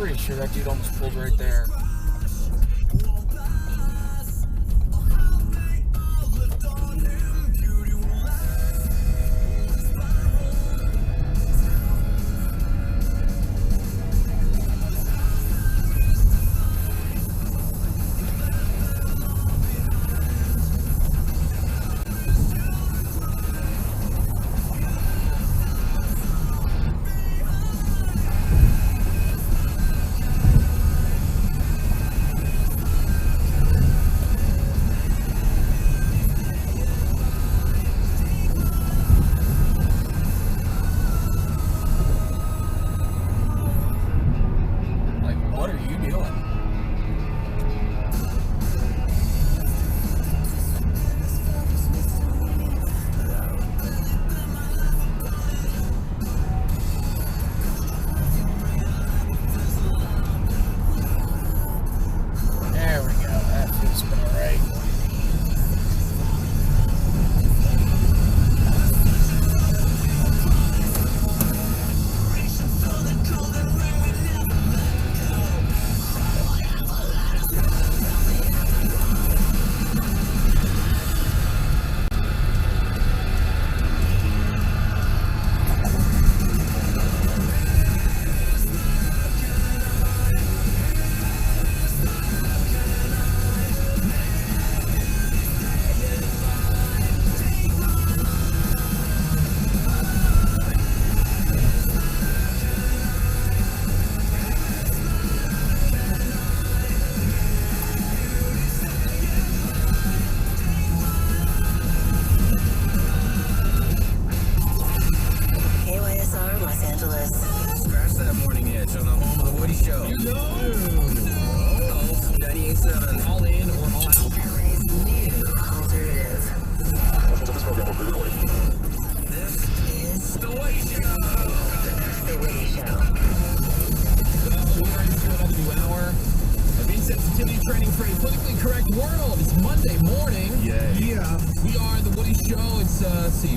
Pretty sure that dude almost pulled right there.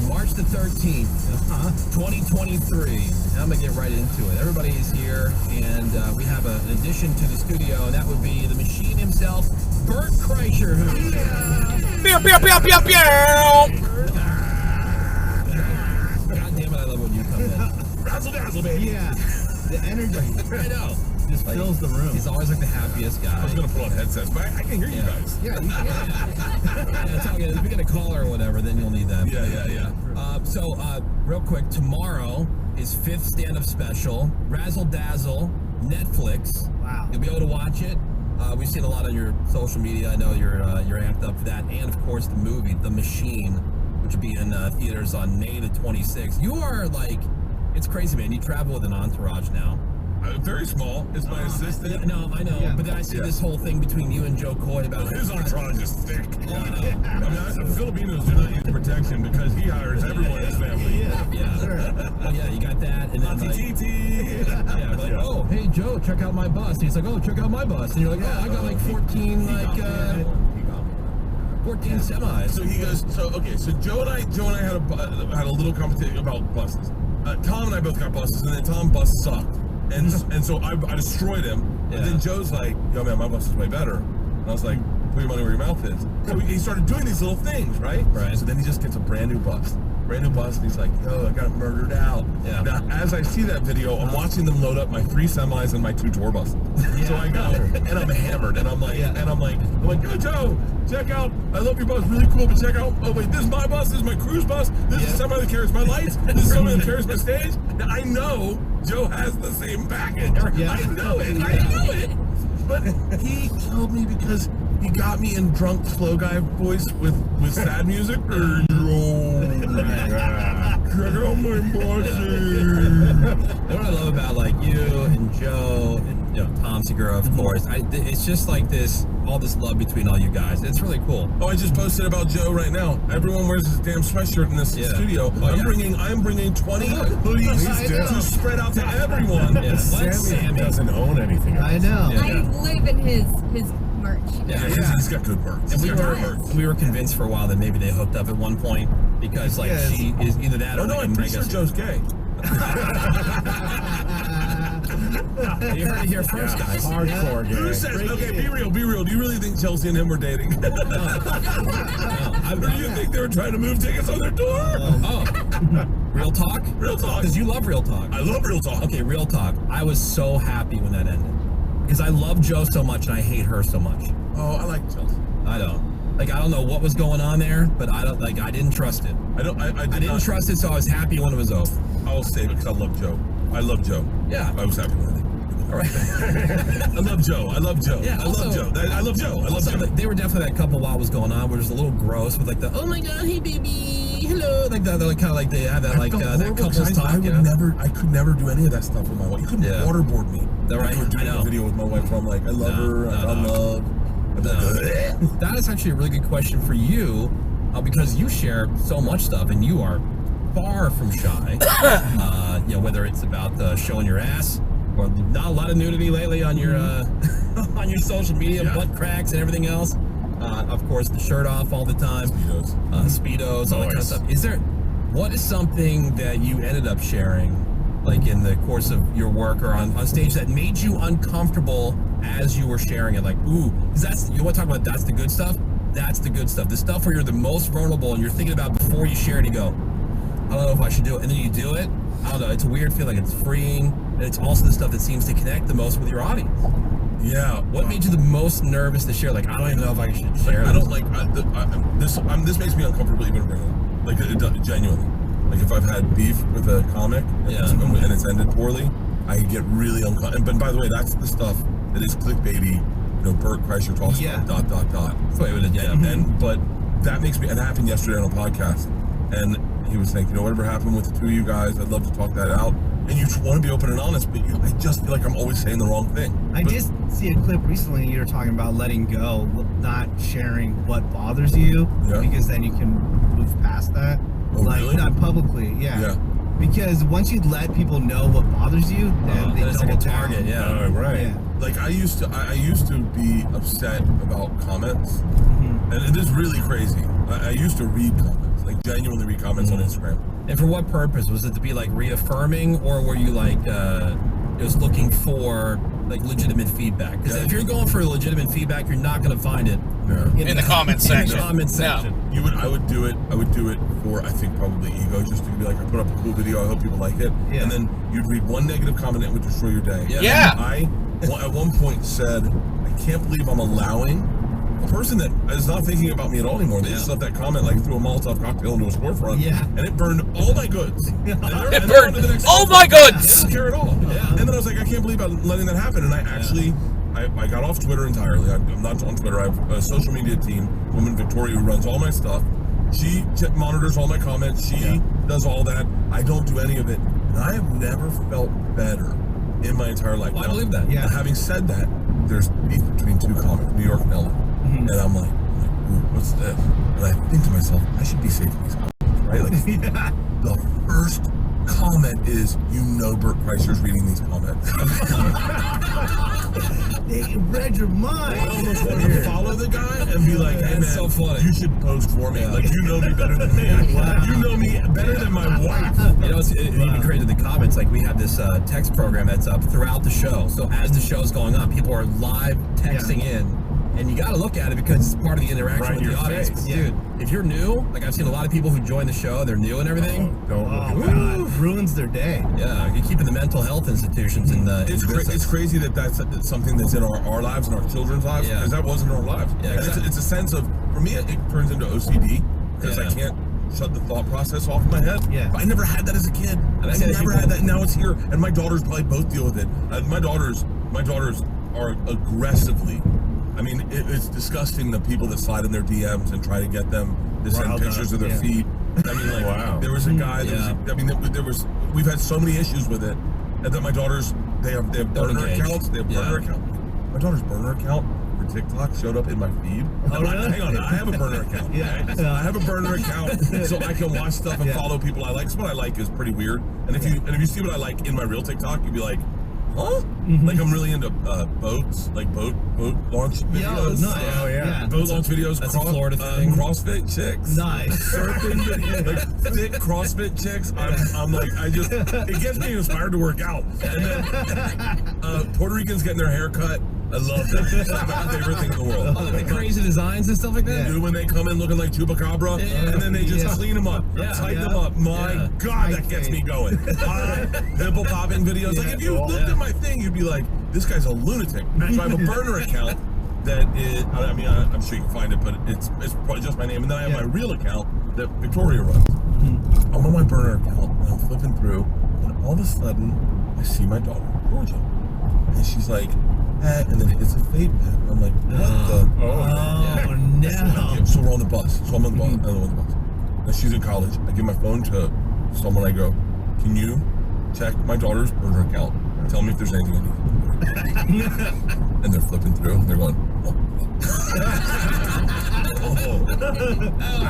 March the 13th, 2023. I'm going to get right into it. Everybody is here, and we have an addition to the studio, and that would be the machine himself, Bert Kreischer. Pew, pew, pew, pew, pew. God damn it, I love when you come in. Razzle dazzle, baby. Yeah, the energy. I know. Just fills the room. He's always like the happiest guy. I was going to pull on headsets, but I can hear you guys. Yeah, you can. It's all good. If we get a caller or whatever, then you'll need that. Yeah. So, real quick, tomorrow is 5th stand-up special, Razzle Dazzle, Netflix. Wow. You'll be able to watch it. We've seen a lot on your social media. I know you're amped up for that. And, of course, the movie, The Machine, which will be in theaters on May the 26th. You are, like, It's crazy, man. You travel with an entourage now. Very small. It's my assistant. No, I know. But then I see this whole thing between you and Joe Coy about His entourage is thick. Yeah. I mean, Filipinos do not use protection because he hires everyone in his family. Yeah, you got that, and then like, oh, hey Joe, check out my bus. He's like, oh, check out my bus, and you're like, oh, I got like 14 14 semis. So he goes. So Joe and I had a little competition about buses. Tom and I both got buses, and then Tom's bus sucked, and so I destroyed him. Yeah. And then Joe's like, yo man, my bus is way better. And I was like, put your money where your mouth is. So he started doing these little things, right? Right. So then he just gets a brand new bus, and he's like, yo, I got murdered out. Yeah. Now, as I see that video, I'm watching them load up my 3 semis and my 2 tour buses. Yeah. So I go, and I'm hammered, and I'm like, yo, Joe, check out, I love your bus, really cool, but check out, oh wait, this is my bus, this is my cruise bus, this is somebody that carries my lights, this is somebody that carries my stage. Now, I know Joe has the same package. Yeah. I know it. But he killed me because he got me in drunk slow guy voice with sad music. Hey, check out my buses. What I love about like you and Joe and Tom Segura, of course, it's just like all this love between all you guys. It's really cool. Oh, I just posted about Joe right now. Everyone wears his damn sweatshirt in this studio. I'm bringing 20 hoodies to spread out to everyone. Sammy doesn't own anything. I know. Yeah. I live in his merch. Yeah, he's got good work. And we were convinced for a while that maybe they hooked up at one point because she is either that or no, I'm pretty sure Joe's gay. You heard it here first, guys. Hardcore gay. Who says, okay, be real. Do you really think Chelsea and him were dating? Or do you think they were trying to move tickets on their tour? Real talk? Real talk. Because you love real talk. I love real talk. Okay, real talk. I was so happy when that ended. Because I love Joe so much and I hate her so much. Oh, I like Chelsea. I don't. Like, I don't know what was going on there, but I didn't trust it. I didn't trust it, so I was happy when it was over. I will say it because I love Joe. I love Joe. Yeah. I was happy with it. All right. I love Joe. Yeah, I love Joe. They were definitely that couple while it was going on, where it was a little gross with like the, oh my god, hey baby, hello, like that. They're like kind of like they have that that couple's talk. I could never do any of that stuff with my wife. You couldn't waterboard me. Right. I know. A video with my wife where I'm like, I love her. I love. That is actually a really good question for you, because you share so much stuff and you are far from shy. Whether it's about showing your ass or not a lot of nudity lately on your on your social media, butt cracks and everything else. Of course, the shirt off all the time, speedos, all that kind of stuff. What is something that you ended up sharing, like in the course of your work or on stage, that made you uncomfortable as you were sharing it? Like, ooh, because you want to talk about that's the good stuff? That's the good stuff. The stuff where you're the most vulnerable and you're thinking about before you share it, you go, I don't know if I should do it. And then you do it. I don't know. It's a weird feeling. It's freeing. And it's also the stuff that seems to connect the most with your audience. Yeah. What made you the most nervous to share? Like, I don't even know if I should share. I don't like this makes me uncomfortable even bringing it. Like, it genuinely. Like, if I've had beef with a comic and it's ended poorly, I get really uncomfortable. And by the way, that's the stuff that is clickbaity. Bert Kreischer talks about ... That's the way it is. But that makes me. And it happened yesterday on a podcast, and he was saying, whatever happened with the two of you guys, I'd love to talk that out. And you want to be open and honest, but I just feel like I'm always saying the wrong thing. I just see a clip recently. You were talking about letting go, not sharing what bothers you, because then you can move past that. Oh, really? Not publicly, yeah. Because once you let people know what bothers you, then they it's like a double target. down. Right. Yeah. Like I used to be upset about comments, and it is really crazy. I used to read comments, like genuinely read comments on Instagram. And for what purpose? Was it to be like reaffirming, or were you like just looking for like legitimate feedback? Because if you're going for legitimate feedback, you're not going to find it in the comments section. I would do it for, I think, probably ego, just to be like, I put up a cool video, I hope people like it. And then you'd read one negative comment and it would destroy your day. I at one point said, I can't believe I'm allowing a person that is not thinking about me at all anymore. They just left that comment like threw a Molotov cocktail into a storefront, and it burned all my goods. It burned all my goods! I didn't care at all. And then I was like, I can't believe I'm letting that happen. And I actually, I got off Twitter entirely. I'm not on Twitter. I have a social media team, woman Victoria, who runs all my stuff. She monitors all my comments. She does all that. I don't do any of it. And I have never felt better in my entire life. Well, I believe that. Yeah. Having said that, there's beef between two comics, New York and LA. And I'm like, ooh, what's this? And I think to myself, I should be safe in these comments, right? Like, the first comment is, Bert Kreischer's reading these comments. They read your mind. I almost want to follow the guy and be like, hey man, so funny. you should post for me. Like, you know me better than me. Wow. You know me better than my wife. You know, it even created the comments. Like, we have this text program that's up throughout the show. So as the show's going on, people are live texting in. And you got to look at it because it's part of the interaction with the audience. But dude, if you're new, like I've seen a lot of people who join the show, they're new and everything. Oh God, ruins their day. Yeah, you're keeping the mental health institutions in the. It's crazy that's something that's in our lives and our children's lives, because that wasn't our lives. Yeah, exactly. It's a sense of, for me, it turns into OCD because I can't shut the thought process off in my head. Yeah. But I never had that as a kid. And I never had that. Now it's here, and my daughters probably both deal with it. My daughters are aggressively. I mean, it's disgusting the people that slide in their DMs and try to get them to send pictures of their feet. I mean, like, wow. There was a guy. We've had so many issues with it, and that my daughters, they have burner accounts. They have burner accounts. My daughter's burner account for TikTok showed up in my feed. Hang on, I have a burner account. I have a burner account so I can watch stuff and follow people I like. So what I like is pretty weird. And if you see what I like in my real TikTok, you'd be like, huh? Like, I'm really into boats, like boat launch videos. Nice. Oh yeah. Boat launch videos. That's a Florida thing. CrossFit chicks. Nice. Surfing, like thick CrossFit chicks. I'm like, it gets me inspired to work out. And then Puerto Ricans getting their hair cut. I love that. It's like my favorite thing in the world. Oh, the crazy designs and stuff like that? Dude, when they come in looking like Chupacabra, and then they just clean them up, tighten them up. My God, that gets me going. Nipple popping videos. Like, if you looked at my thing, you'd be like, this guy's a lunatic. So I have a burner account that is, I mean, I'm sure you can find it, but it's probably just my name. And then I have my real account that Victoria runs. I'm on my burner account, and I'm flipping through, and all of a sudden, I see my daughter, Georgia. And she's like, and then it's a vape pen. I'm like, what the? No. So we're on the bus. So I'm on the bus. I'm on the bus. And she's in college. I give my phone to someone. I go, can you check my daughter's burner account? Tell me if there's anything I need. And they're flipping through. And they're going, oh.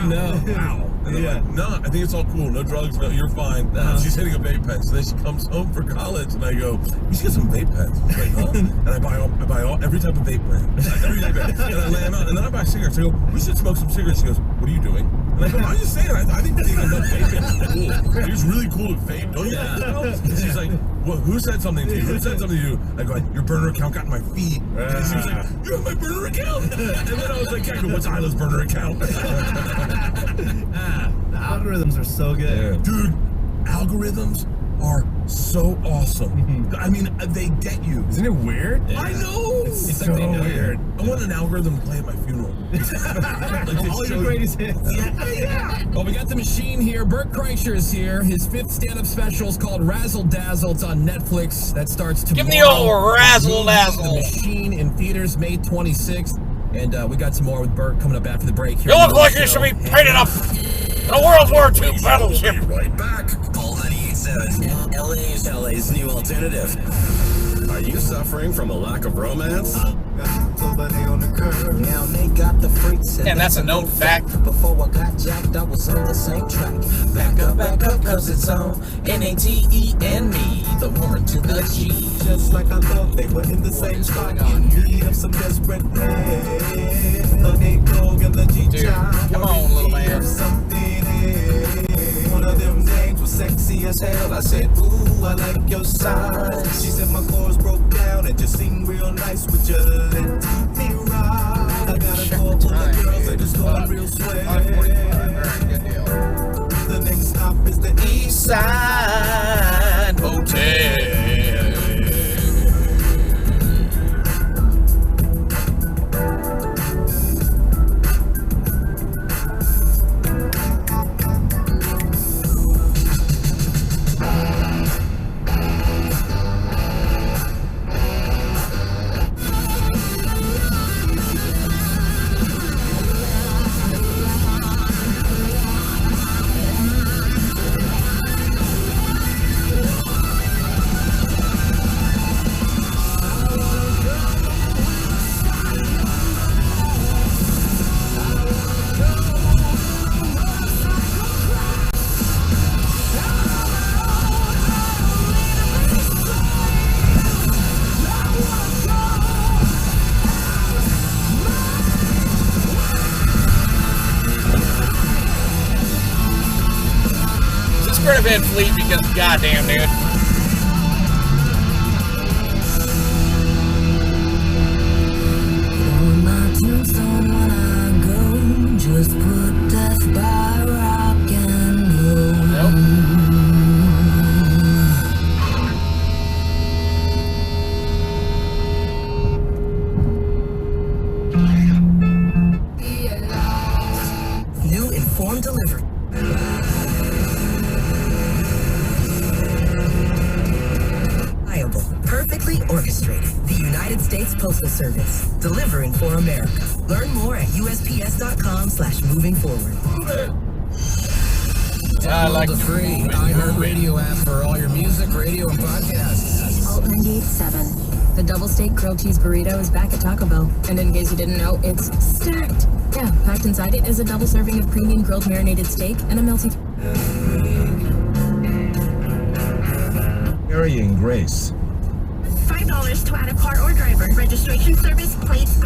No. Wow. And they're like, no, I think it's all cool. No drugs. No, you're fine. She's hitting a vape pen. So then she comes home for college, and I go, you should get some vape pens. She's like, huh? And I buy every type of vape brand. Every vape brand. And I lay them out. And then I buy cigarettes. I go, we should smoke some cigarettes. She goes, what are you doing? And I go, I'm just saying, I think being about vaping is cool. It's really cool to vape. Don't you think so? And she's like, well, who said something to you? Who said something to you? I go, your burner account got in my feed. And she was like, you have my burner account? And then I was like, yeah, I go, what's Isla's burner account? The algorithms are so good. Dude, algorithms are so awesome. I mean, they get you. Isn't it weird? I know. It's so weird. I want an algorithm to play at my funeral. Like, All your greatest hits. Well, we got the machine here. Bert Kreischer is here. His 5th stand-up special is called Razzle Dazzle. It's on Netflix. That starts tomorrow. Give me the old Razzle Dazzle. The Machine in theaters May 26th. And we got some more with Bert coming up after the break here. You look like you should be painted up in a World War II battleship. We'll be right back. Call 98.7. LA's new alternative. Are you suffering from a lack of romance? Now they got the freaks. And that's a known fact. Before I got jacked, I was on the same track. Back up, cause it's on NATE and me, the woman to the G. Just like I thought they were in the same spot. In need of some desperate head. The Nate Dogg and the G. Dude, come on, little man. One of them names was sexy as hell. I said, ooh, I like your sign. She said my chords broke down and just seemed real nice. Would you let me ride? I got a call for the girls and it's going real swell. The next stop is the East Side Hotel. could have been Fleet because goddamn, dude. On my tombstone when I go, just put death by rock and roll. Nope. New informed delivery. Perfectly orchestrated. The United States Postal Service. Delivering for America. Learn more at USPS.com/moving forward. I like the free iHeartRadio app for all your music, radio, and podcasts. Alt 98.7. The double steak grilled cheese burrito is back at Taco Bell. And in case you didn't know, it's stacked. Yeah, packed inside it is a double serving of premium grilled marinated steak and a melty... Carrying Grace. $5 to add a car or driver. Registration service, plates.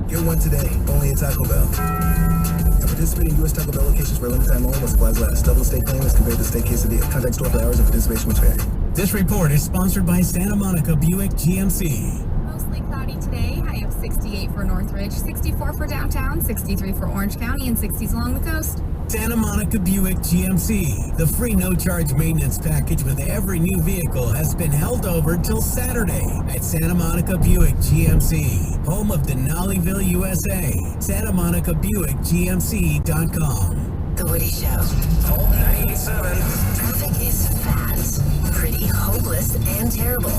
Get one today, only at Taco Bell. And participate in U.S. Taco Bell locations for a limited time only while supplies last. Double steak claim is compared to steak quesadilla. Contact store for hours of participation which vary. This report is sponsored by Santa Monica Buick GMC. Mostly cloudy today. High of 68 for Northridge, 64 for downtown, 63 for Orange County, and 60s along the coast. Santa Monica Buick GMC. The free no-charge maintenance package with every new vehicle has been held over till Saturday at Santa Monica Buick GMC, home of Denaliville, USA. SantaMonicaBuickGMC.com. The Woody Show. Alt 97. Traffic is fast, pretty hopeless, and terrible.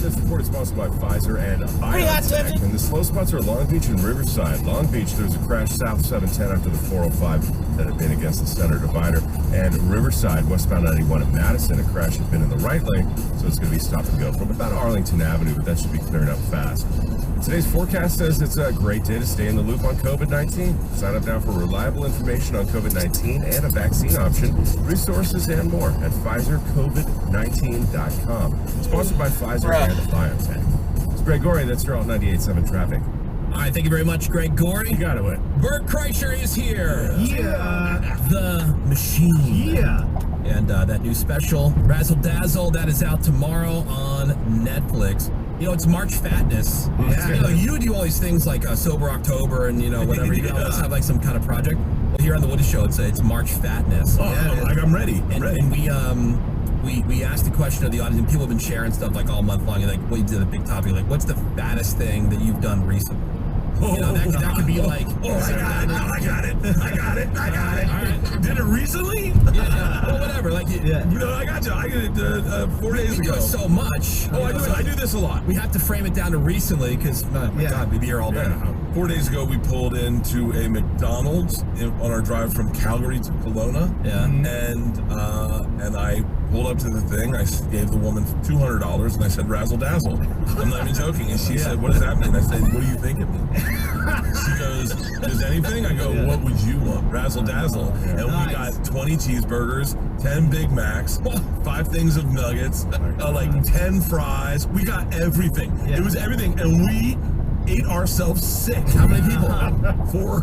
This report is sponsored by Pfizer and BioNTech. And the slow spots are Long Beach and Riverside. Long Beach, there's a crash south 710 after the 405 that had been against the center divider. And Riverside, westbound 91 at Madison, a crash had been in the right lane, so it's going to be stop and go from about Arlington Avenue, but that should be clearing up fast. Today's forecast says it's a great day to stay in the loop on COVID-19. Sign up now for reliable information on COVID-19 and a vaccine option, resources, and more at PfizerCovid19.com. Sponsored by Pfizer and BioNTech. It's Greg Gorey, that's your Alt 98.7 traffic. All right, thank you very much, Greg Gorey. You got it. Bert Kreischer is here. Yeah. The Machine. Yeah. And that new special, Razzle Dazzle, that is out tomorrow on Netflix. You know, it's March Fatness. Yeah. You know, you do all these things like Sober October and, you know, whatever. You always have like some kind of project. Well, here on the Woody Show, it's March Fatness. Oh, yeah, I'm ready. And we asked the question of the audience, and people have been sharing stuff like all month long. And like, what you did a big topic, like, what's the fattest thing that you've done recently? You know, that could be like... I got it. All right. Did it recently? Yeah. Well, whatever. Like, No, I got you. I did it 4 days ago. Do it so much. Oh, I do this a lot. We have to frame it down to recently because, my God, we'd be here all day. Yeah. 4 days ago, we pulled into a McDonald's on our drive from Calgary to Kelowna. Yeah. And I pulled up to the thing. I gave the woman $200, and I said, "Razzle Dazzle." I'm not even joking. And she said, "What does that mean?" I said, "What do you think it means?" She goes, "Does anything?" I go, "What would you want?" Razzle Dazzle. And we got 20 cheeseburgers, 10 Big Macs, 5 things of nuggets, like 10 fries. We got everything. Yeah. It was everything, and we ate ourselves sick. How many people? 4.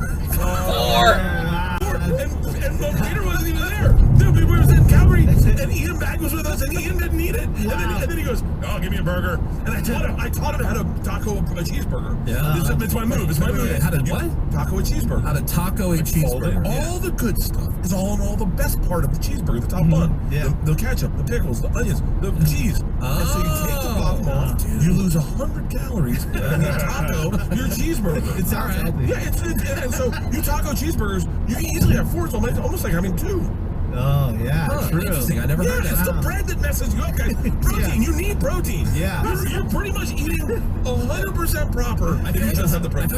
And Peter wasn't even there. We was in Calgary, and Ian Bag was with us, and Ian didn't eat it. And then he goes, "Oh, give me a burger." And I taught him how to taco a cheeseburger. Yeah. It's my move. It's my move. How to what? Taco a cheeseburger. How to taco a cheeseburger. All the good stuff is all in all the best part of the cheeseburger, the top bun. Yeah. The ketchup, the pickles, the onions, the cheese. And so you take the bottom off, you lose 100 calories, and you taco your cheeseburger. It's all right. Yeah, and so you taco cheeseburgers, you can easily have 4, so it's almost like having 2. Oh, yeah. True. Interesting. I never heard that. It's the bread that messes you up, guys. Protein. You need protein. Yeah. You're pretty much eating 100% proper. I feel like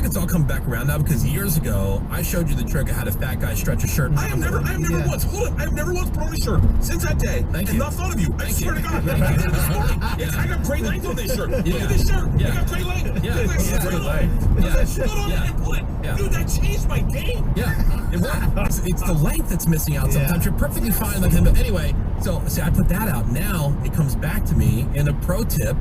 it's all come back around now because years ago I showed you the trick of how to fat guy stretch a shirt. I have never once. Hold on. I have never once put on a shirt since that day. Thank you. And not thought of you. I swear to God. Thank you. I got great length on this shirt. Look at this shirt. I got great length. Yeah. I got great length. I stood on it and pulled it. Dude, that changed my game. Yeah. It's the length that's missing out sometimes. You're perfectly fine like him. But anyway, so see, I put that out. Now it comes back to me in a pro tip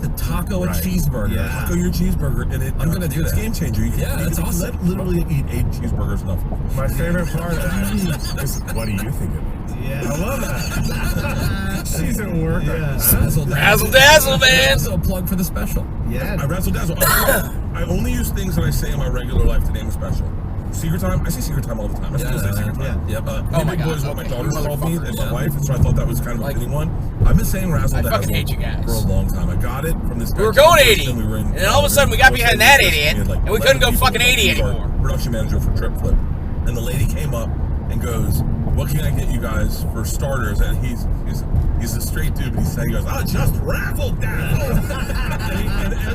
the taco and cheeseburger. Yeah. Taco your cheeseburger, and I'm gonna do that. It's a game changer. That's awesome. Literally eat 8 cheeseburgers enough. My favorite part of that is, what do you think of it? Yeah, I love that. She's at work. Yeah. Razzle dazzle, man. Also a plug for the special. Yeah. I razzle dazzle. I only use things that I say in my regular life to name a special. Secret time? I say secret time all the time. I still say secret time. Yep. Big Boy is what my daughters called me and my wife, and so I thought that was kind of a fitting one. I've been saying razzle dazzle fucking hate you guys. for a long time. I got it from this guy. We were going 80, and all of a sudden we got behind that idiot, and we couldn't go fucking 80 anymore. Production manager for Trip Flip. And the lady came up and goes, "What can I get you guys for starters?" And he's a straight dude, but he goes, "Oh, just razzle dazzle."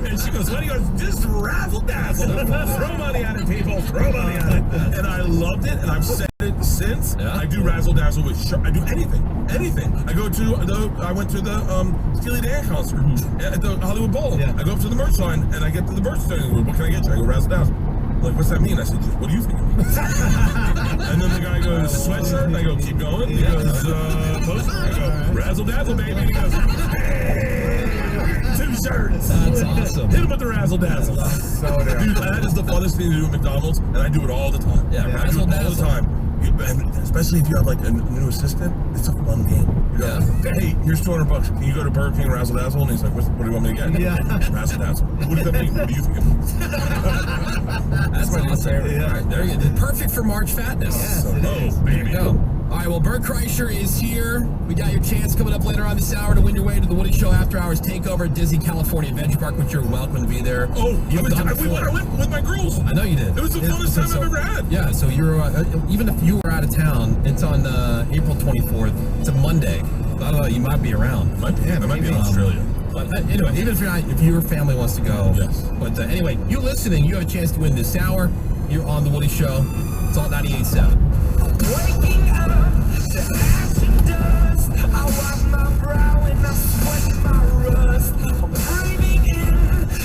and she goes, "What?" He goes, "Just razzle dazzle. Throw money at it, people. Throw money at it." And I loved it, and I've said it since. Yeah. I do razzle dazzle with I do anything. I went to the Steely Dan concert at the Hollywood Bowl. Yeah. I go up to the merch line, and I get to the merch stand. "What can I get you?" I go, "Razzle dazzle." Like, what's that mean? I said, "What do you think it means?" And then the guy goes, "Sweatshirt." And I go, "Keep going." He goes, "Poster." I go, "Razzle dazzle, baby." And he goes, "Hey, 2 shirts." That's awesome. Hit him with the razzle dazzle. So damn. Dude, that is the funnest thing to do at McDonald's, and I do it all the time. Yeah, I do razzle it all the dazzle. time. And especially if you have like a new assistant, it's a fun game. You go, "Hey, here's $200. Can you go to Burger King and razzle dazzle?" And he's like, "What do you want me to get?" Yeah. Razzle dazzle. What does that mean? What do you think it means? That's awesome. Yeah. All right, there you go. Perfect for March Fatness. Yes, it is. There you go. All right, well, Bert Kreischer is here. We got your chance coming up later on this hour to win your way to the Woody Show After Hours Takeover at Disney California Adventure Park, which you're welcome to be there. Oh, You've done it I went with my girls. I know you did. It was the funnest time I've ever had. Yeah, so you're even if you were out of town, it's on April 24th. It's a Monday. I don't know, you might be around. I might be in Australia. But anyway, even if you're not, if your family wants to go. Yes. But anyway, you listening, you have a chance to win this hour. You're on the Woody Show. It's all 98.7. Waking up to ash and dust. I wipe my brow and I sweat my rust. I'm breathing in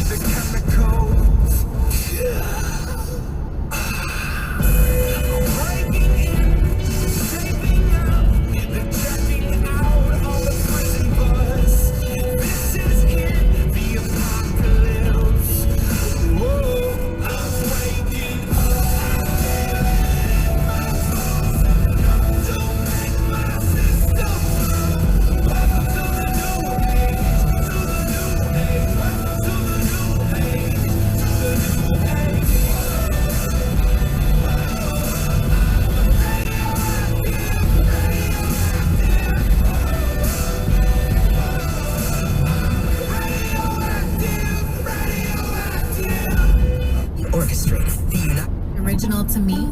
the chemicals. I'm breaking in, shaping up, then checking out on the prison bus. This is it, the apocalypse. Whoa, I'm waking up. Orchestrated the United. Original to me.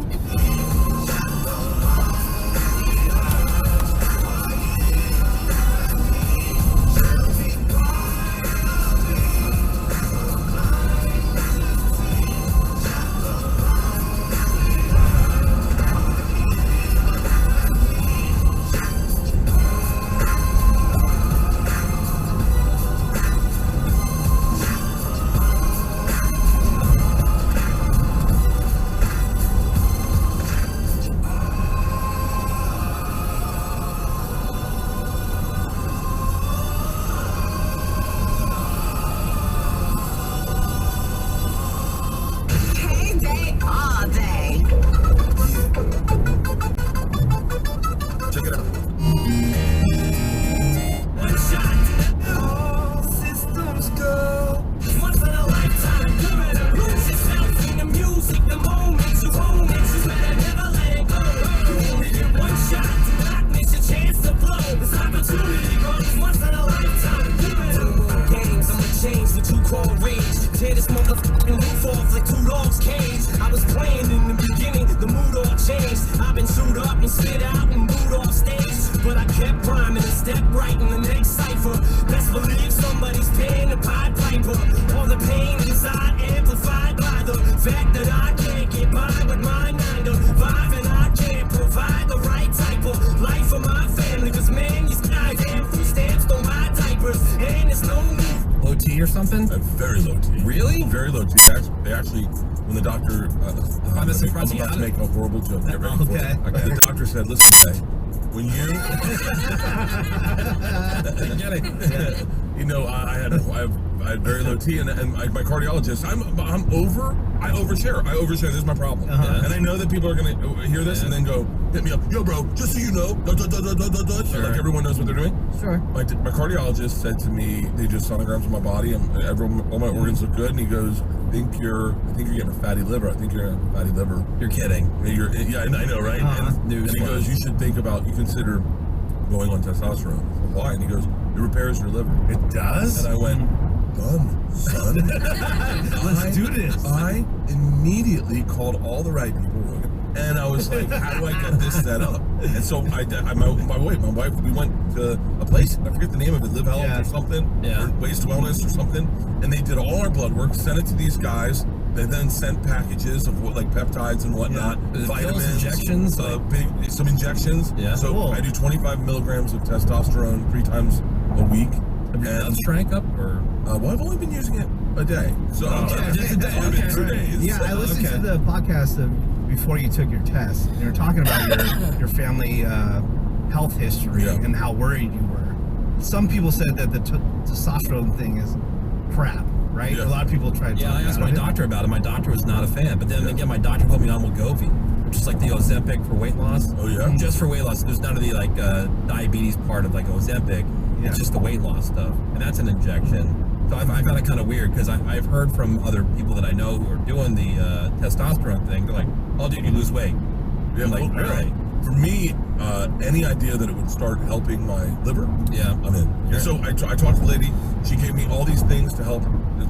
Hey, they are they. Check it out. One shot, all systems go. Once in a lifetime, you better lose yourself in the music. The moment you own it, you better never let it go. You only get one shot to not miss your chance to blow. This opportunity goes once in a lifetime. You better move games. I'ma change what you call rage. Tear this motherfucking roof off like 2 dogs' cage. I was playing in the beginning, the mood all changed. I've been chewed up and spit out and booed off stage. But I kept rhyming and stepped right in the next cipher. Best believe somebody's paying the Pied Piper. All the pain inside amplified by the fact that I can't get by with my 9 to 5. And I can't provide the right type of life for my family. Cause man, these guys damn food stamps don't buy diapers. And it's no move. Low T or something? Very low T. Really? Very low T. They actually, when the doctor, I'm about to make a horrible joke. Get ready for it. Okay. The doctor said, "Listen, Jay, when you," Get it. I had very low T, and my cardiologist, I overshare. This is my problem. And I know that people are going to hear this and then go, hit me up, yo, bro, just so you know, sure. Like everyone knows what they're doing. Sure. My cardiologist said to me, they did sonograms of my body, and all my organs look good, and he goes, I think you're getting a fatty liver. I think you're getting a fatty liver. You're kidding. Yeah, I know, right? And he goes, you should consider going on testosterone. I said, why? And he goes, it repairs your liver. It does? And I went, done, son. Let's do this. I immediately called all the right people, and I was like, how do I get this set up? And so my wife, we went to a place, I forget the name of it, Live Health or something, or Waste Wellness or something, and they did all our blood work, sent it to these guys. They then sent packages of peptides and whatnot, vitamins, injections, some injections. Yeah. So cool. I do 25 milligrams of testosterone 3 times a week. Have your nuts shrank up, or? Well, I've only been using it a day. So just a day. Okay. 2 days. Yeah, I listened to the podcast before you took your test. And you were talking about your family health history and how worried you were. Some people said that the testosterone thing is crap. Right? Yeah. A lot of people tried to I asked my doctor about it. My doctor was not a fan. But then again, my doctor put me on Wegovy, which is like the Ozempic for weight loss. Oh, yeah? Just for weight loss. There's none of the diabetes part of Ozempic. Yeah. It's just the weight loss stuff. And that's an injection. So I found it kind of weird because I've heard from other people that I know who are doing the testosterone thing. They're like, oh, dude, you lose weight. Yeah, I'm like, really? For me, any idea that it would start helping my liver, I'm in. Yeah. So I talked to the lady. She gave me all these things to help,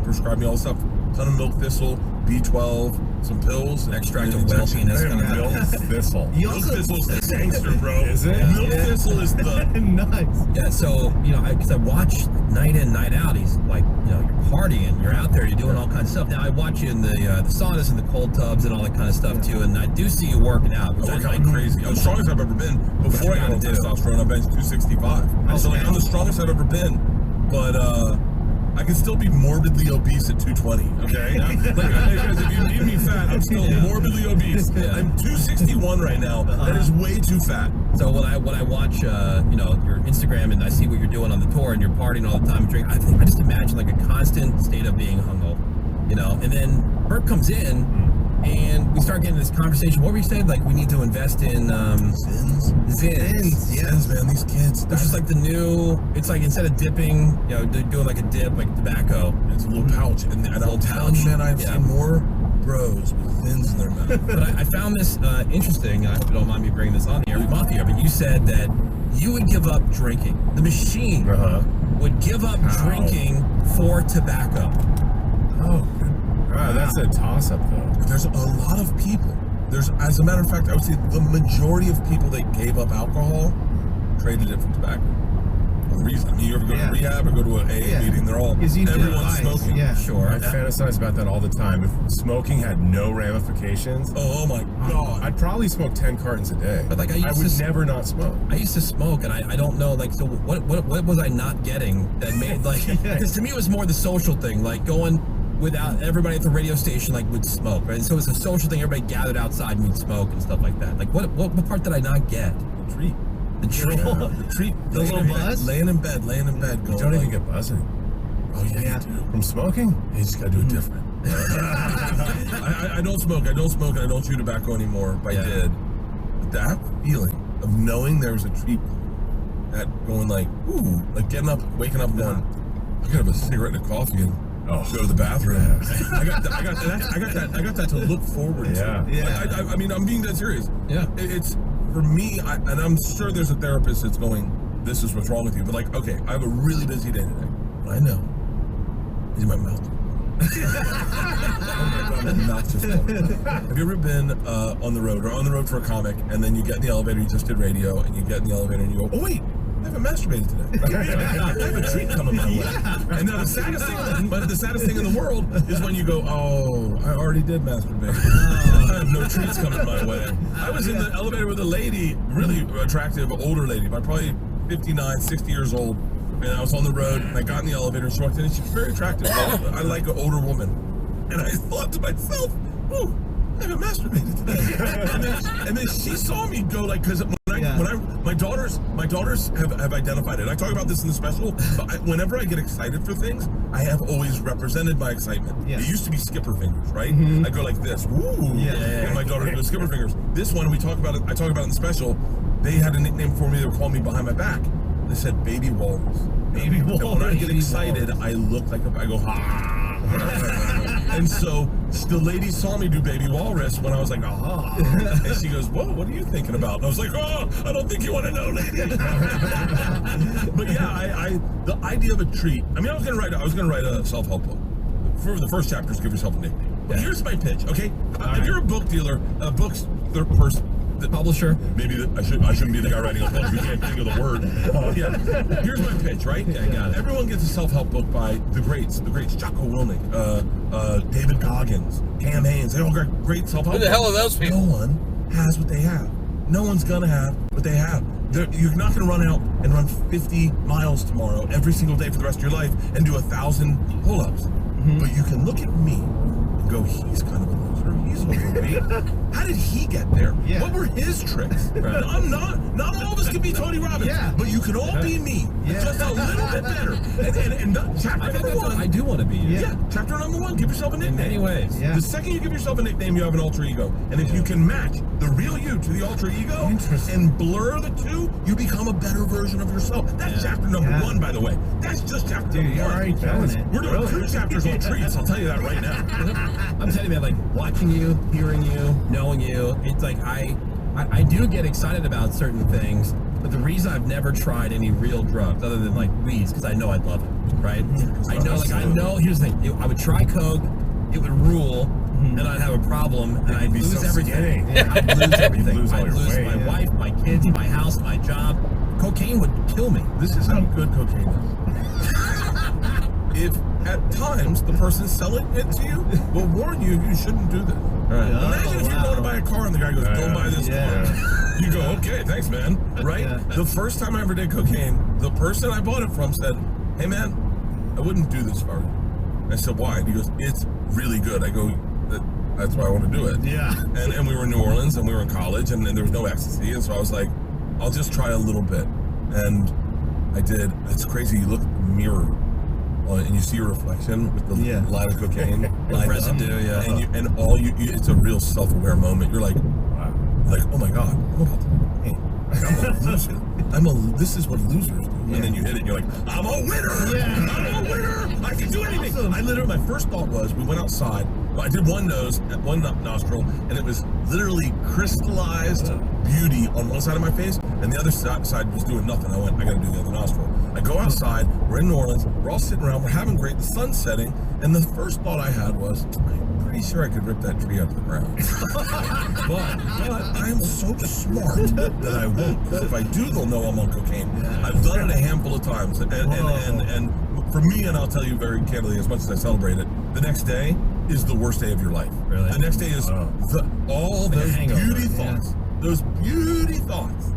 prescribed me all this stuff. Ton of milk thistle, B12, some pills, extract of whale penis. Milk thistle. Milk thistle's the gangster, bro. Is it? Yeah. Milk thistle is the nice. Yeah. So because I watch night in, night out. He's like, you're partying, you're out there, you're doing all kinds of stuff. Now I watch you in the saunas and the cold tubs and all that kind of stuff too. And I do see you working out. I work out crazy. I'm the strongest I've ever been. Before I got on testosterone, I benched 265. So I'm the strongest I've ever been. But I can still be morbidly obese at 220, okay? Because if you need me fat, I'm still morbidly obese. Yeah. I'm 261 right now. That is way too fat. So when I watch, your Instagram and I see what you're doing on the tour and you're partying all the time, I just imagine like a constant state of being hungover, And then Bert comes in and we start getting this conversation. What were you saying? Like we need to invest in Zins. Zins, man. These kids. It's just like the new. It's like instead of dipping, doing like a dip, like tobacco. It's a little pouch, and I'll tell you, man, I've seen more bros with Zins in their mouth. But I found this interesting. I hope you don't mind me bringing this on the air. Come off the air, but you said that you would give up drinking. The machine would give up drinking for tobacco. Oh. Wow, that's a toss-up, though. There's a lot of people. As a matter of fact, I would say the majority of people that gave up alcohol traded it for tobacco. For a reason. I mean, you ever go to rehab or go to an AA meeting, they're all, everyone's smoking. Yeah, sure. I fantasize about that all the time. If smoking had no ramifications, oh my God, I'd probably smoke 10 cartons a day. But like I would never not smoke. I used to smoke, and I don't know, so what was I not getting that made, because to me it was more the social thing, like going without everybody at the radio station would smoke, right? And so it was a social thing. Everybody gathered outside and we'd smoke and stuff like that. Like what part did I not get? The treat. The treat. The little buzz? Laying in bed. You don't even get buzzing. Oh yeah, you do. From smoking? You just gotta do it different. I don't smoke, and I don't chew tobacco anymore, but I did. But that feeling of knowing there was a treat, that going getting up, waking up and going, I could have a cigarette and a coffee and go to the bathroom. I got that to look forward to. Yeah. I mean, I'm being dead serious. Yeah. It's for me, and I'm sure there's a therapist that's going, this is what's wrong with you. But I have a really busy day today. What I know is my mouth. Oh my God, my mouth just Have you ever been on the road for a comic, and then you get in the elevator, you just did radio, and you get in the elevator and you go, oh wait, I haven't masturbated today. I have a treat coming my way. And now the saddest thing in the world is when you go, oh, I already did masturbate. I have no treats coming my way. I was in the elevator with a lady, really attractive, older lady, by probably 59, 60 years old. And I was on the road, and I got in the elevator, and she walked in, and she was very attractive. I like an older woman. And I thought to myself, I haven't masturbated today. and then she saw me go, because when My daughters have identified it. I talk about this in the special, but whenever I get excited for things, I have always represented my excitement. It used to be skipper fingers, right? I go like this, woo! And my daughter goes skipper fingers. This one, I talk about it in the special. They had a nickname for me. They were calling me behind my back. They said baby walrus. Baby walrus. And when I get excited, I look like I go, ha! And so the lady saw me do baby walrus when I was like, ah. And she goes, whoa, what are you thinking about? And I was like, oh, I don't think you want to know, lady. But yeah, the idea of a treat. I mean, I was gonna write a self-help book. For the first chapter is give yourself a nickname. But here's my pitch, okay? If you're a book dealer, the publisher, maybe I shouldn't be the guy writing a book. We can't think of the word. Here's my pitch, right? I got it. Everyone gets a self-help book by the greats, Jocko Willink, David Goggins, Cam Hanes. They all got great self-help. Who the hell are those people? No one has what they have. No one's gonna have what they have. You're not gonna run out and run 50 miles tomorrow every single day for the rest of your life and do 1,000 pull-ups. But you can look at me and go, he's kind of a loser. He's overweight. How did he get there? What were his tricks? Right. I'm not all of us can be Tony Robbins, but you can all be me, just a little bit better. And chapter number one, I do want to be you. Chapter number one, give yourself a nickname. Anyways, the second you give yourself a nickname, you have an alter ego. And if you can match the real you to the alter ego and blur the two, you become a better version of yourself. That's chapter number one, by the way. That's just chapter number one. We're doing 2 chapters on treats, I'll tell you that right now. I'm telling you, man, like watching you, hearing you, knowing you, it's like I do get excited about certain things, but the reason I've never tried any real drugs other than like weeds, because I know I'd love it, right? I know, here's the thing, I would try coke, it would rule, and I'd have a problem, and I'd lose everything. I'd lose everything. I'd lose my wife, my kids, my house, my job. Cocaine would kill me. This is how good cocaine is. If at times the person selling it to you will warn you shouldn't do this. Right. Imagine if you're going to buy a car and the guy goes, don't buy this car. You go, okay, thanks, man. Right? The first time I ever did cocaine, the person I bought it from said, hey, man, I wouldn't do this for you. I said, why? And he goes, it's really good. I go, that's why I want to do it. Yeah. And we were in New Orleans and we were in college and there was no ecstasy. And so I was like, I'll just try a little bit. And I did. It's crazy. You look in the mirror and you see your reflection with the light of cocaine, residue, and it's a real self-aware moment. You're like, oh my God, I'm about to, hey, I'm a loser. This is what losers do. And then you hit it and you're like, I'm a winner. I'm a winner. I can do anything. Awesome. I literally, my first thought was, we went outside. I did one nose, one nostril, and it was literally crystallized beauty on one side of my face, and the other side was doing nothing. I went, I gotta do the other nostril. I go outside, we're in New Orleans, we're all sitting around, we're having great, the sun's setting, and the first thought I had was, I'm pretty sure I could rip that tree out of the ground. but I'm so smart that I won't, because if I do, they'll know I'm on cocaine. I've done it a handful of times, and for me, and I'll tell you very candidly, as much as I celebrate it, the next day is the worst day of your life. Really? The next day is all those beauty thoughts. Those beauty thoughts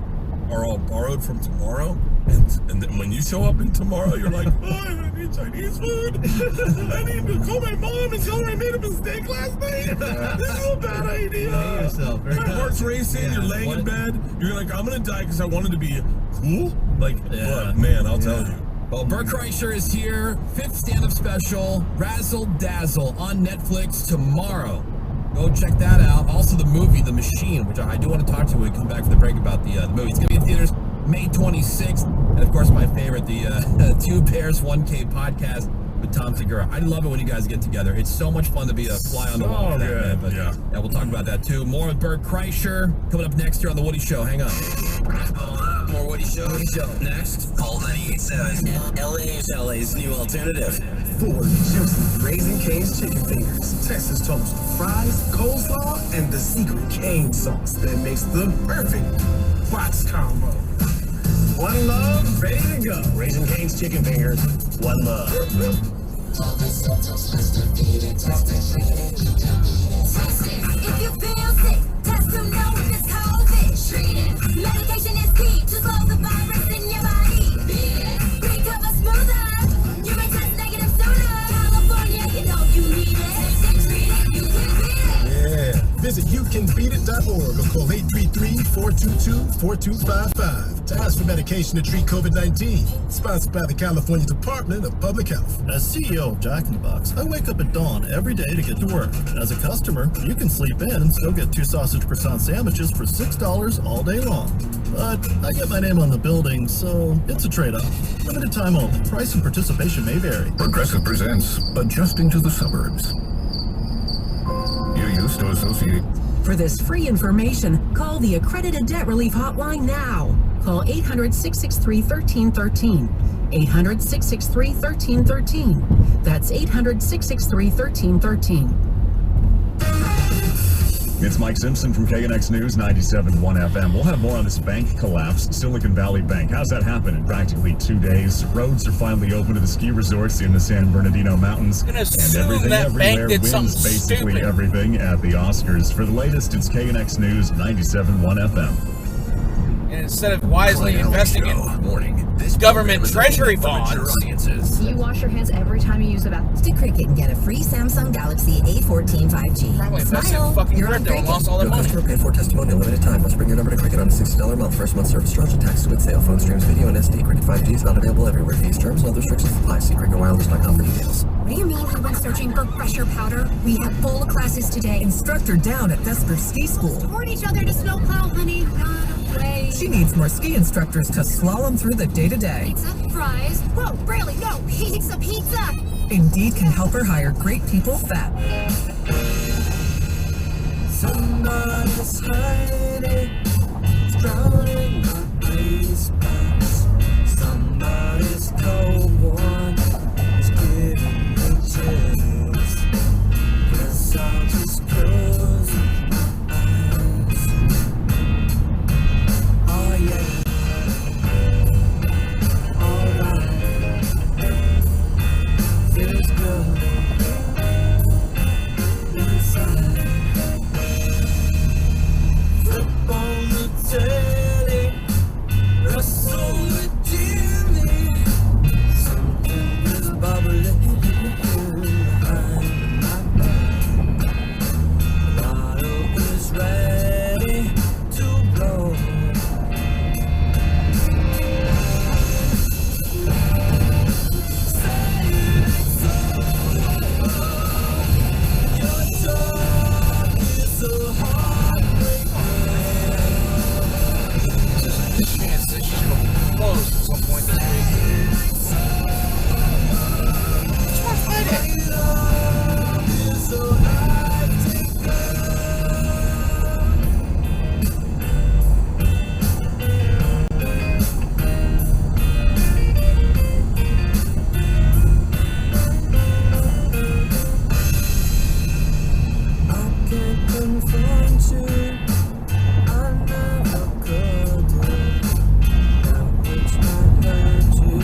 are all borrowed from tomorrow. And then when you show up in tomorrow, you're like, oh, I need Chinese food. I need to call my mom and tell her I made a mistake last night. This is a bad idea. Your heart's racing. You're laying in bed. You're like, I'm going to die because I wanted to be cool. Like, but man, I'll tell you. Well, Bert Kreischer is here. 5th stand-up special, Razzle Dazzle, on Netflix tomorrow. Go check that out. Also, the movie, The Machine, which I do want to talk to you when we come back for the break about the movie. It's going to be in theaters May 26th. And, of course, my favorite, the 2 Pairs 1K podcast with Tom Segura. I love it when you guys get together. It's so much fun to be a fly on the wall with that, man. But yeah, we'll talk about that, too. More with Bert Kreischer coming up next year on The Woody Show. Hang on. More Woody Show. Next, call 98.7. LA's new alternative. 4 juicy Raising Cane's chicken fingers, Texas toast, fries, coleslaw, and the secret cane sauce that makes the perfect box combo. One love, ready to go. Raising Cane's chicken fingers. One love. If you feel sick, test to know if it's COVID. Treat it. Medication is key to slow the virus in your body. Beat it. Recover smoother. You may test negative sooner. California, you know you need it. Treat it. You can beat it. Yeah. Visit youcanbeatit.org or call 833-422-4255 to ask for medication to treat COVID-19. Sponsored by the California Department of Public Health. As CEO of Jack in the Box, I wake up at dawn every day to get to work. As a customer, you can sleep in and still get 2 sausage croissant sandwiches for $6 all day long. But I get my name on the building, so it's a trade-off. Limited time only. Price and participation may vary. Progressive presents Adjusting to the Suburbs. You used to associate. For this free information, call the Accredited Debt Relief Hotline now. Call 800-663-1313. 800-663-1313. That's 800-663-1313. It's Mike Simpson from KNX News 97.1 FM. We'll have more on this bank collapse, Silicon Valley Bank. How's that happen in practically 2 days? Roads are finally open to the ski resorts in the San Bernardino Mountains. And everything everywhere wins basically everything at the Oscars. For the latest, it's KNX News 97.1 FM. And instead of wisely investing in government treasury bonds. Do you wash your hands every time you use the bathroom? To Cricket and get a free Samsung Galaxy A14 5G. Probably invested in fucking crypto and lost all their money. Customer paid for testimonial, limited time. Must bring your number to Cricket on a $60 a month. First month service charge and tax to win sale. Phone streams, video, and SD. Cricket 5G is not available everywhere. Fees, terms, and other restrictions apply. See cricketwireless.com for details. What do you mean we went searching for pressure powder? We have full classes today. Instructor down at Vesper Ski School. Support each other to snowplow, honey. Run away. She needs more ski instructors to slalom through the day-to-day. Pizza, fries. Whoa, Braley, no. Pizza, pizza. Indeed can help her hire great people fast. Somebody's hiding, drowning my face box. Somebody's cold one is giving me chills. Guess I'll just close my eyes. Oh yeah. Alright. Feels good inside. Flip on the telly, wrestle with Jimmy. Something is bubbling behind my mind. The bottle is ready to blow. Chance that she's going to close at some point this week. Just want to fight it. I can't confront you. I never could do. That which might hurt you.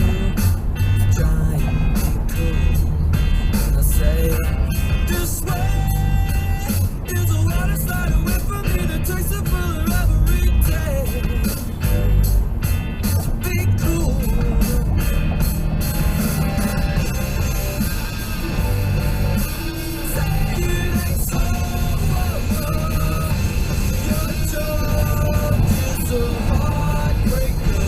Try and be cool. When I say this way is a water slide away from me that takes it further every day. So be cool. Say it ain't so. Your joke is a heartbreaker.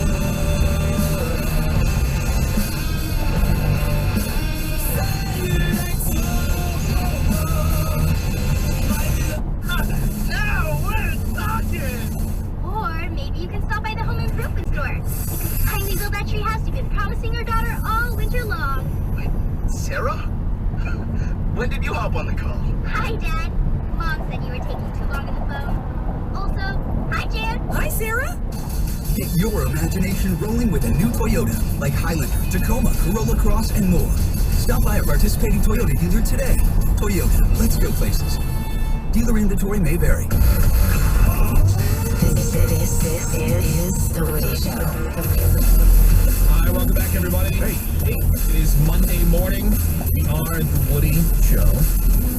Say it ain't so. Now we're talking. Or maybe you can stop by the home improvement store. Kindly build that tree house you've been promising your daughter all winter long. Sarah? When did you hop on the call? Hi, Dad. Mom said you were taking too long on the phone. Also, hi, Jan. Hi, Sarah. Get your imagination rolling with a new Toyota, like Highlander, Tacoma, Corolla Cross, and more. Stop by a participating Toyota dealer today. Toyota, let's go places. Dealer inventory may vary. This is The Woody Show. Hi, welcome back, everybody. Hey, it is Monday morning. We are The Woody Show.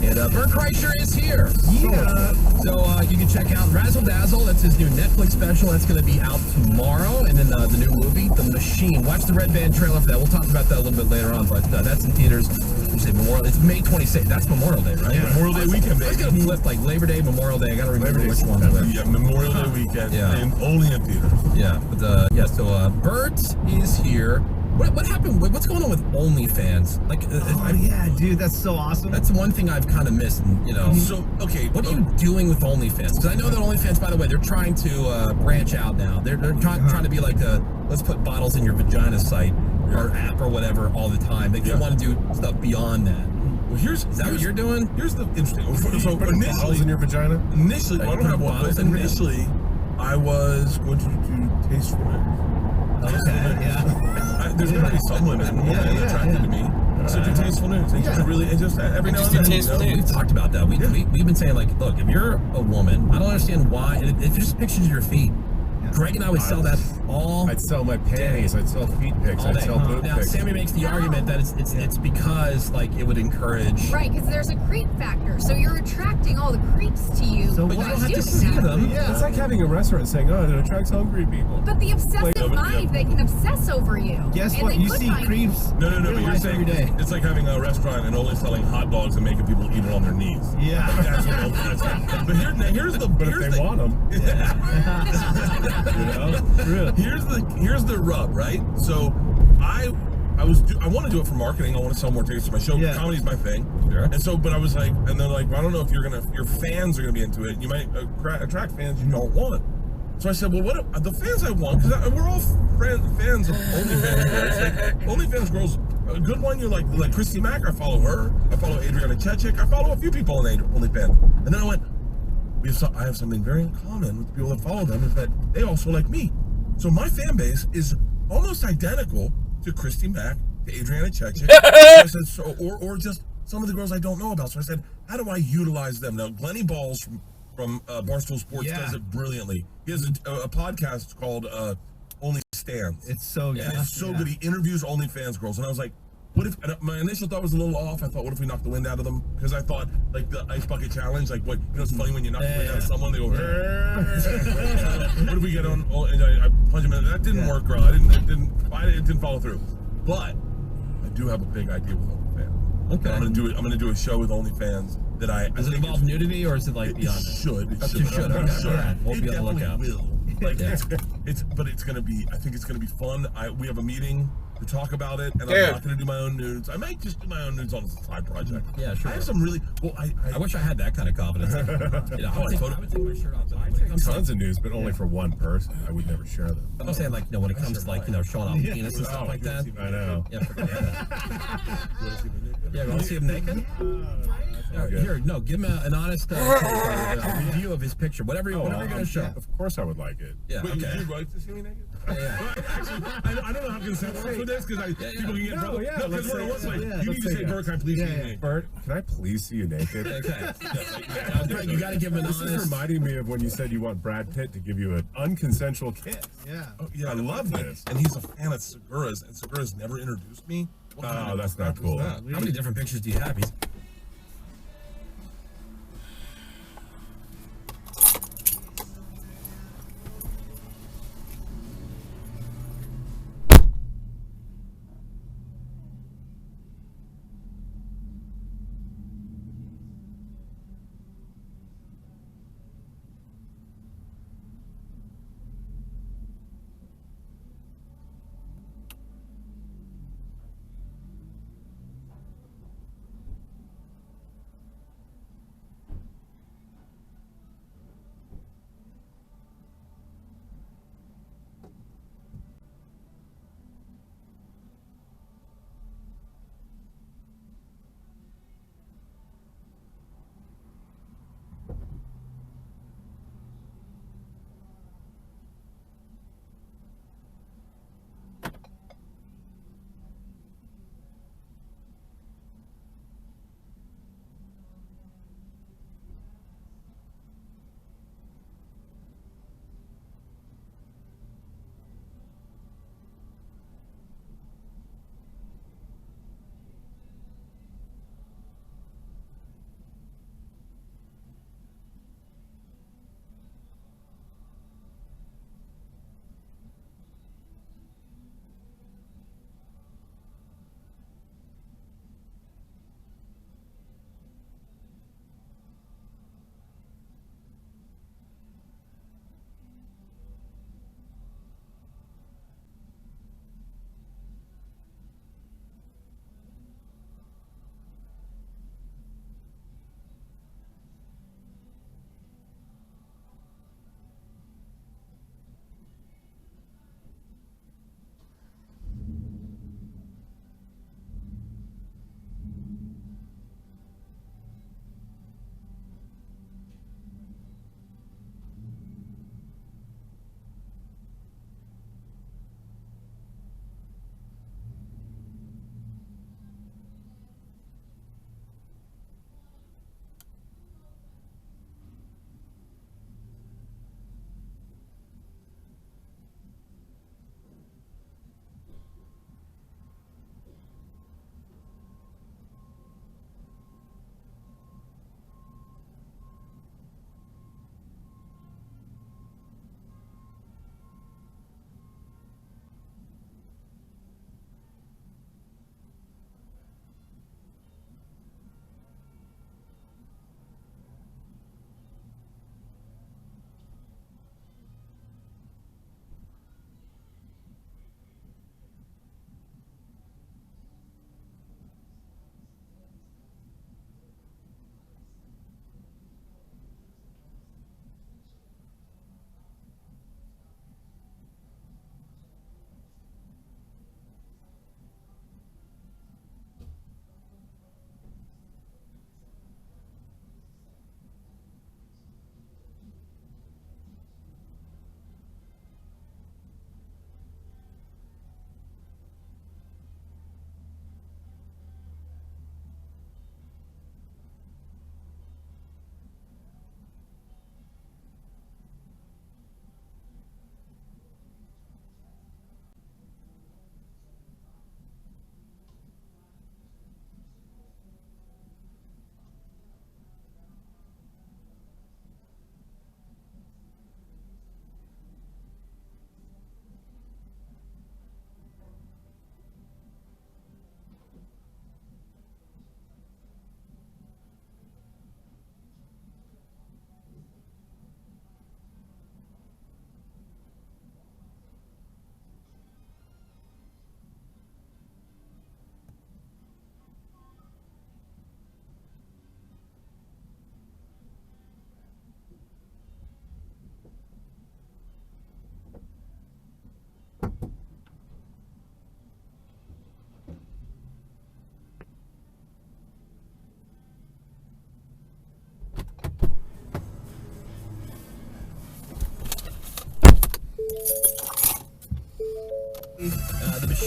And Bert Kreischer is here. Yeah. So you can check out Razzle Dazzle. That's his new Netflix special. That's going to be out tomorrow. And then the new movie, The Machine. Watch the Red Band trailer for that. We'll talk about that a little bit later on, but that's in theaters. You say Memorial. It's May 26th. That's Memorial Day, right? Yeah, Memorial Day weekend. I was gonna flip like Labor Day, Memorial Day. I gotta remember which one. Yeah, Memorial Day weekend. Yeah. And only in theaters. Yeah, but so Bert is here. What happened? What's going on with OnlyFans? Like, yeah, dude, that's so awesome. That's one thing I've kind of missed. And, you know, So okay, what are you doing with OnlyFans? Because I know that OnlyFans, by the way, they're trying to branch out now. They're trying to be like a let's put bottles in your vagina site or app or whatever all the time. They want to do stuff beyond that. Well, is that what you're doing? Here's the interesting. So Put initially, bottles in your vagina. Initially, I don't have bottles. Initially, I was going to do tasteful news. There's got to be some women attracted to me. So do tasteful news. And just really, and just every now and then. We've talked about that. We've been saying, like, look, if you're a woman, I don't understand why. If just pictures of your feet, Greg and I would sell that all. I'd sell my panties. I'd sell feet pics. I'd sell boob Now, pics. Sammy makes the argument that it's because like it would encourage. Right, because there's a creep factor, so you're attracting all the creeps to you. So But you by don't have to doing see that. them. Yeah, it's like having a restaurant and saying, "Oh, it attracts hungry people." But the obsessive mind, they can obsess over you. Guess and what? they You could see find creeps. No, but you're life saying every day. it's like having a restaurant and only selling hot dogs and making people eat it on their knees. Yeah. That's what OnlyFans. But here's the. But if they want them, you know, Here's the rub, right? So I want to do it for marketing. I want to sell more tickets to my show. Yeah. Comedy's my thing. Sure. And so, but I was like, and they're like, well, I don't know if your fans are gonna be into it. You might attract fans you don't want. So I said, well, what the fans I want? Because we're all fans of OnlyFans girls. Like OnlyFans girls, a good one. You're like Christy Mack. I follow her. I follow Adriana Chechik. I follow a few people on OnlyFans. And then I went, I have something very in common with the people that follow them is that they also like me. So my fan base is almost identical to Christy Mack, to Adriana Chechik. I said, so, or just some of the girls I don't know about. So I said, how do I utilize them? Now, Glennie Balls from Barstool Sports does it brilliantly. He has a podcast called Only Stands. It's so good. It's so good. He interviews OnlyFans girls. And I was like, what if, and my initial thought was a little off. I thought, what if we knocked the wind out of them? Because I thought, like the ice bucket challenge, like what, it's funny when you knock the wind out of someone, they go, what if we get on, and I punch them in. That didn't work, girl. It didn't follow through. But I do have a big idea with OnlyFans. Okay. I'm gonna do a show with OnlyFans that Does it involve nudity or is it like beyond it? Should. It should. should. All right. We'll be on the lookout. Will. Like but it's gonna be. I think it's gonna be fun. We have a meeting to talk about it, and I'm not gonna do my own nudes. I might just do my own nudes on a side project. Yeah, sure. I have some really. Well, I wish I had that kind of confidence. I would take my shirt off. I take tons of news, but only for one person. I would never share them. I'm saying, like, when it comes to, like, showing off penis and stuff like that. I know. Yeah, forget that. Yeah, want to see him naked? Here, no, give him an honest review of his picture. Whatever you're going to show. Of course I would like it. Yeah, Wait, okay. would you like to see me naked? Yeah. Actually, I don't know how consent works for this because people can get in trouble. No, because you need to say, Bert, can I please see you naked? Bert, can I please see you naked? Okay. Now, Greg, you got to give him an honest. This is reminding me of when you said you want Brad Pitt to give you an unconsensual kiss. Yeah. Oh, yeah, I love this. And he's a fan of Segura's, and Segura's never introduced me. Oh, that's not cool. How many different pictures do you have?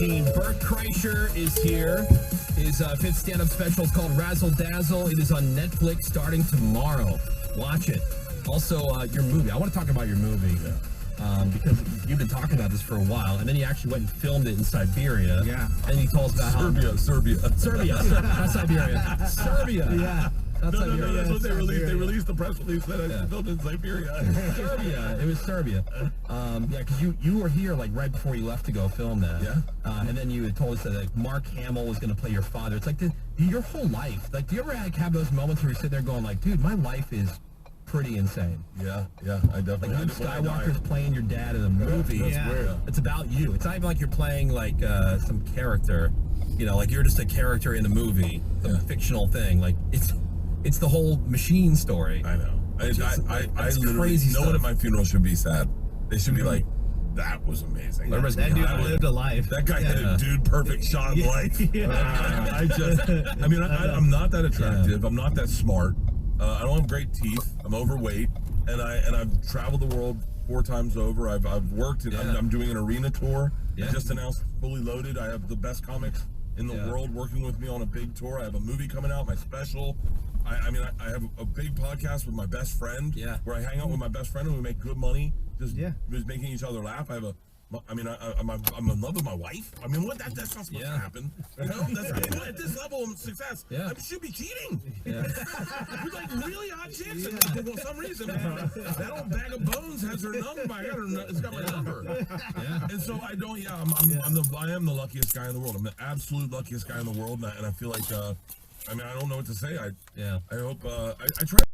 machine. Bert Kreischer is here. His fifth stand-up special is called Razzle Dazzle. It is on Netflix starting tomorrow. Watch it. Also, your movie. I want to talk about your movie. Because you've been talking about this for a while, and then you actually went and filmed it in Siberia. Yeah. And you told us about Serbia. Not Siberia. Serbia. Yeah. No, that's what they released. They released the press release that I filmed in Siberia. Serbia. It was Serbia. Because you were here like right before you left to go film that. Yeah. And then you had told us that like Mark Hamill was going to play your father. It's like your whole life. Like, do you ever have those moments where you sit there going like, dude, my life is pretty insane? Yeah, I definitely. Like Luke Skywalker's playing your dad in a movie. It's about you. It's not even like you're playing like some character. You know, like you're just a character in a movie, some fictional thing. Like it's the whole machine story. I know. I literally, crazy no stuff. one at my funeral should be sad. They should be like, that was amazing. That dude lived a life. That guy had a dude perfect shot of life. I'm not that attractive. I'm not that smart. I don't have great teeth. I'm overweight, and I've traveled the world 4 times over. I've worked. I'm doing an arena tour. I just announced Fully Loaded. I have the best comics in the world working with me on a big tour. I have a movie coming out, my special. I have a big podcast with my best friend. Where I hang out with my best friend and we make good money. Just making each other laugh. I'm in love with my wife. I mean, what? That's not supposed to happen. You know, at this level of success, I should be cheating. With like really hot chicks, and for some reason, that old bag of bones has her number. It's got my number. And so I don't. Yeah, I am the luckiest guy in the world. I'm the absolute luckiest guy in the world, and I feel like. I don't know what to say. I hope. I try.